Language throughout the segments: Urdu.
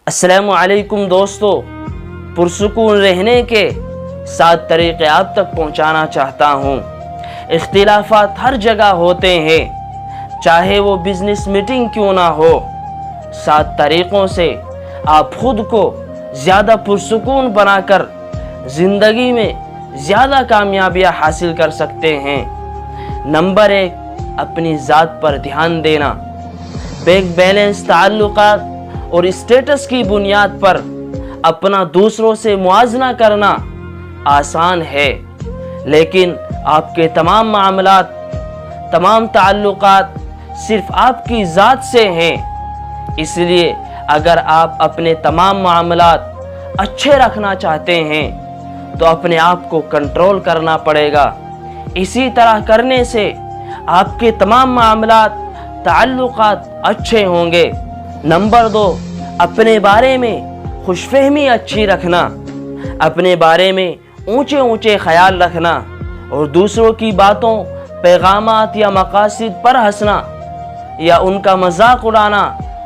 السلام علیکم دوستو، پرسکون رہنے کے 7 طریقے آپ تک پہنچانا چاہتا ہوں۔ اختلافات ہر جگہ ہوتے ہیں، چاہے وہ بزنس میٹنگ کیوں نہ ہو۔ 7 طریقوں سے آپ خود کو زیادہ پرسکون بنا کر زندگی میں زیادہ کامیابیاں حاصل کر سکتے ہیں۔ نمبر 1، اپنی ذات پر دھیان دینا۔ بیک بیلنس تعلقات اور اسٹیٹس کی بنیاد پر اپنا دوسروں سے موازنہ کرنا آسان ہے، لیکن آپ کے تمام معاملات، تمام تعلقات صرف آپ کی ذات سے ہیں۔ اس لیے اگر آپ اپنے تمام معاملات اچھے رکھنا چاہتے ہیں تو اپنے آپ کو کنٹرول کرنا پڑے گا۔ اسی طرح کرنے سے آپ کے تمام معاملات، تعلقات اچھے ہوں گے۔ نمبر 2، اپنے بارے میں خوش فہمی اچھی رکھنا۔ اپنے بارے میں اونچے خیال رکھنا اور دوسروں کی باتوں، پیغامات یا مقاصد پر ہنسنا یا ان کا مذاق اڑانا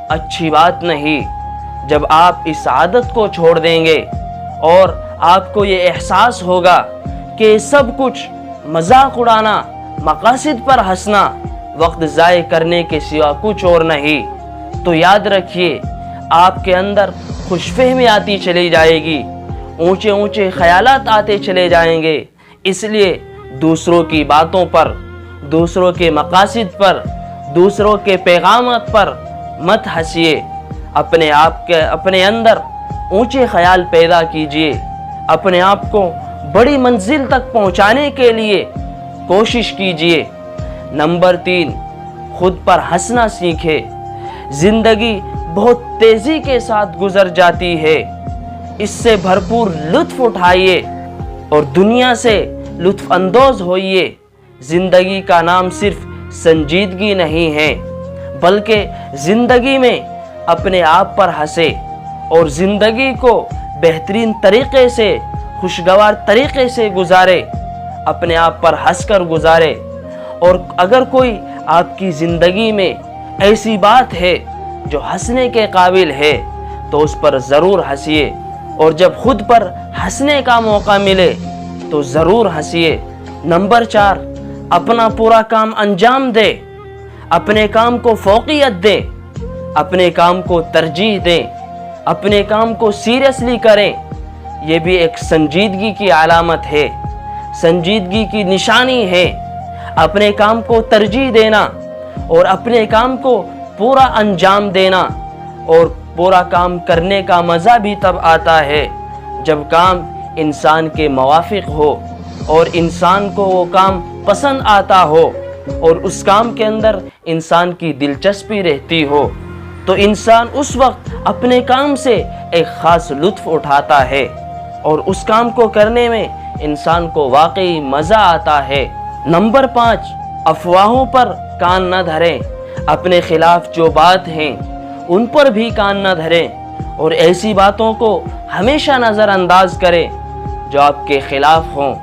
اچھی بات نہیں۔ جب آپ اس عادت کو چھوڑ دیں گے اور آپ کو یہ احساس ہوگا کہ سب کچھ مذاق اڑانا، مقاصد پر ہنسنا وقت ضائع کرنے کے سوا کچھ اور نہیں، تو یاد رکھیے آپ کے اندر خوش فہمی آتی چلی جائے گی، اونچے خیالات آتے چلے جائیں گے۔ اس لیے دوسروں کی باتوں پر، دوسروں کے مقاصد پر، دوسروں کے پیغامات پر مت ہنسیے۔ اپنے اندر اونچے خیال پیدا کیجیے۔ اپنے آپ کو بڑی منزل تک پہنچانے کے لیے کوشش کیجیے۔ نمبر 3، خود پر ہنسنا سیکھے۔ زندگی بہت تیزی کے ساتھ گزر جاتی ہے، اس سے بھرپور لطف اٹھائیے اور دنیا سے لطف اندوز ہوئیے۔ زندگی کا نام صرف سنجیدگی نہیں ہے، بلکہ زندگی میں اپنے آپ پر ہنسے اور زندگی کو بہترین طریقے سے، خوشگوار طریقے سے گزارے۔ اپنے آپ پر ہنس کر گزارے، اور اگر کوئی آپ کی زندگی میں ایسی بات ہے جو ہنسنے کے قابل ہے تو اس پر ضرور ہنسیے، اور جب خود پر ہنسنے کا موقع ملے تو ضرور ہنسیے۔ نمبر 4، اپنا پورا کام انجام دے۔ اپنے کام کو فوقیت دے، اپنے کام کو ترجیح دیں، اپنے کام کو سیریسلی کریں۔ یہ بھی ایک سنجیدگی کی علامت ہے، سنجیدگی کی نشانی ہے۔ اپنے کام کو ترجیح دینا اور اپنے کام کو پورا انجام دینا، اور پورا کام کرنے کا مزہ بھی تب آتا ہے جب کام انسان کے موافق ہو اور انسان کو وہ کام پسند آتا ہو اور اس کام کے اندر انسان کی دلچسپی رہتی ہو، تو انسان اس وقت اپنے کام سے ایک خاص لطف اٹھاتا ہے اور اس کام کو کرنے میں انسان کو واقعی مزہ آتا ہے۔ نمبر 5، افواہوں پر کان نہ دھریں۔ اپنے خلاف جو بات ہیں ان پر بھی کان نہ دھریں اور ایسی باتوں کو ہمیشہ نظر انداز کریں جو آپ کے خلاف ہوں۔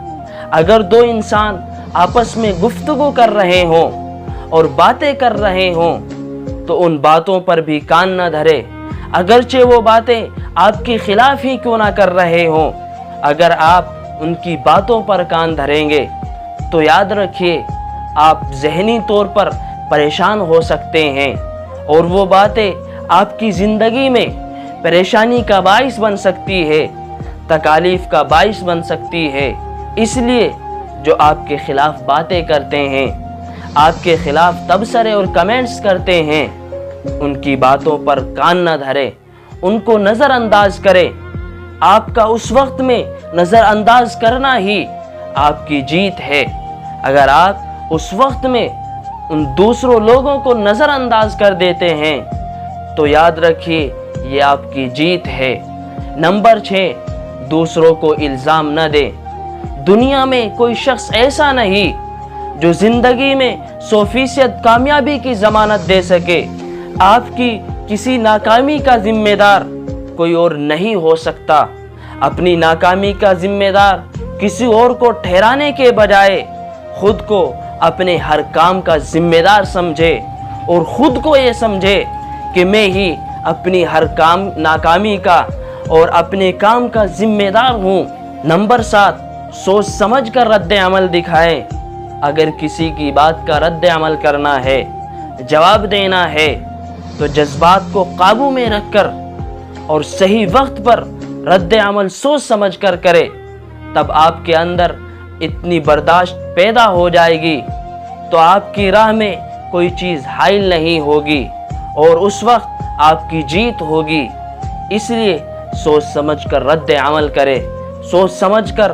اگر 2 انسان آپس میں گفتگو کر رہے ہوں اور باتیں کر رہے ہوں تو ان باتوں پر بھی کان نہ دھریں، اگرچہ وہ باتیں آپ کے خلاف ہی کیوں نہ کر رہے ہوں۔ اگر آپ ان کی باتوں پر کان دھریں گے تو یاد رکھیے آپ ذہنی طور پر پریشان ہو سکتے ہیں، اور وہ باتیں آپ کی زندگی میں پریشانی کا باعث بن سکتی ہے، تکالیف کا باعث بن سکتی ہے۔ اس لیے جو آپ کے خلاف باتیں کرتے ہیں، آپ کے خلاف تبصرے اور کمنٹس کرتے ہیں، ان کی باتوں پر کان نہ دھریں، ان کو نظر انداز کریں۔ آپ کا اس وقت میں نظر انداز کرنا ہی آپ کی جیت ہے۔ اگر آپ اس وقت میں ان دوسروں لوگوں کو نظر انداز کر دیتے ہیں تو یاد رکھیے یہ آپ کی جیت ہے۔ نمبر 6، دوسروں کو الزام نہ دیں۔ دنیا میں کوئی شخص ایسا نہیں جو زندگی میں 100% کامیابی کی ضمانت دے سکے۔ آپ کی کسی ناکامی کا ذمہ دار کوئی اور نہیں ہو سکتا۔ اپنی ناکامی کا ذمہ دار کسی اور کو ٹھہرانے کے بجائے خود کو اپنے ہر کام کا ذمہ دار سمجھے اور خود کو یہ سمجھے کہ میں ہی اپنی ہر ناکامی کا اور اپنے کام کا ذمہ دار ہوں۔ نمبر 7، سوچ سمجھ کر رد عمل دکھائیں۔ اگر کسی کی بات کا رد عمل کرنا ہے، جواب دینا ہے، تو جذبات کو قابو میں رکھ کر اور صحیح وقت پر رد عمل سوچ سمجھ کر کرے، تب آپ کے اندر اتنی برداشت پیدا ہو جائے گی تو آپ کی راہ میں کوئی چیز حائل نہیں ہوگی اور اس وقت آپ کی جیت ہوگی۔ اس لیے سوچ سمجھ کر رد عمل کرے، سوچ سمجھ کر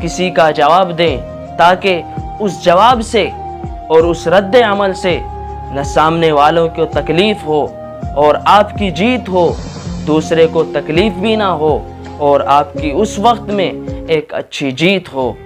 کسی کا جواب دیں، تاکہ اس جواب سے اور اس رد عمل سے نہ سامنے والوں کو تکلیف ہو اور آپ کی جیت ہو، دوسرے کو تکلیف بھی نہ ہو اور آپ کی اس وقت میں ایک اچھی جیت ہو۔